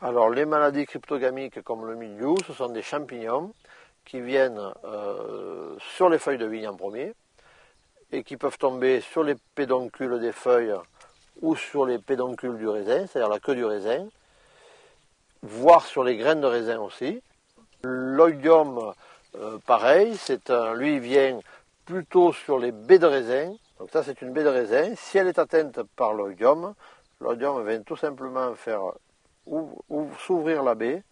Alors les maladies cryptogamiques comme le mildiou, ce sont des champignons qui viennent sur les feuilles de vigne en premier et qui peuvent tomber sur les pédoncules des feuilles ou sur les pédoncules du raisin, c'est-à-dire la queue du raisin, voire sur les graines de raisin aussi. L'oïdium, pareil, lui il vient plutôt sur les baies de raisin. Donc ça c'est une baie de raisin. Si elle est atteinte par l'oïdium vient tout simplement faire s'ouvrir la baie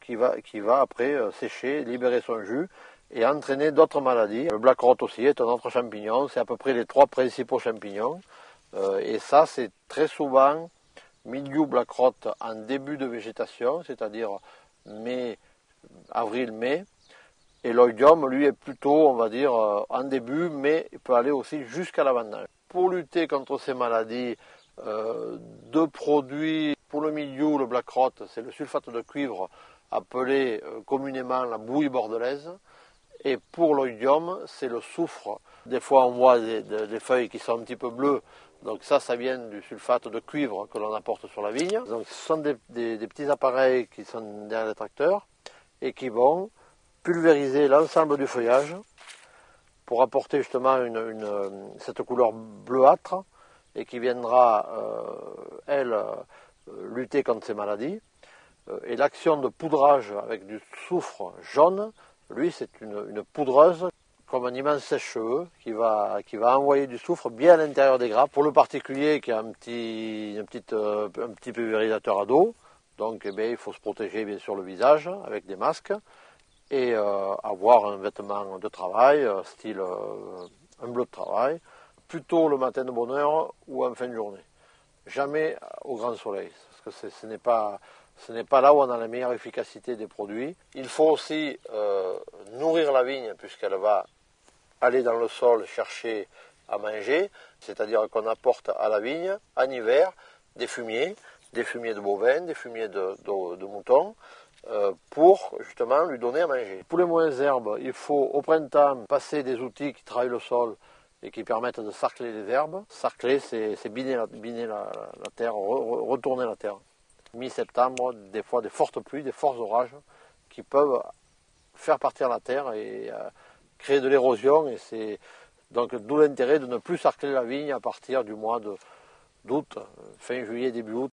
qui va après sécher, libérer son jus et entraîner d'autres maladies. Le black rot aussi est un autre champignon, c'est à peu près les trois principaux champignons. Et ça c'est très souvent mildiou black rot en début de végétation, c'est-à-dire avril-mai. Et l'oïdium, lui, est plutôt, on va dire, en début, mais il peut aller aussi jusqu'à la vendange. Pour lutter contre ces maladies, deux produits, pour le mildiou, le black rot, c'est le sulfate de cuivre, appelé communément la bouillie bordelaise. Et pour l'oïdium, c'est le soufre. Des fois, on voit des feuilles qui sont un petit peu bleues. Donc ça vient du sulfate de cuivre que l'on apporte sur la vigne. Donc ce sont des petits appareils qui sont derrière les tracteurs et qui vont pulvériser l'ensemble du feuillage pour apporter justement cette couleur bleuâtre et qui viendra, lutter contre ces maladies. Et l'action de poudrage avec du soufre jaune, lui, c'est une poudreuse comme un immense sèche-cheveux qui va envoyer du soufre bien à l'intérieur des grappes. Pour le particulier qui a un petit pulvérisateur à dos, donc il faut se protéger bien sûr le visage avec des masques et avoir un vêtement de travail, style un bleu de travail, plutôt le matin de bonne heure ou en fin de journée. Jamais au grand soleil, parce que ce n'est pas là où on a la meilleure efficacité des produits. Il faut aussi nourrir la vigne puisqu'elle va aller dans le sol chercher à manger, c'est-à-dire qu'on apporte à la vigne en hiver des fumiers de bovins, des fumiers de moutons, pour justement lui donner à manger. Pour les mauvaises herbes, il faut au printemps passer des outils qui travaillent le sol et qui permettent de sarcler les herbes. Sarcler, c'est biner la terre, retourner la terre. Mi-septembre, des fois des fortes pluies, des forts orages qui peuvent faire partir la terre et créer de l'érosion. Et c'est donc d'où l'intérêt de ne plus sarcler la vigne à partir du mois d'août, fin juillet, début août.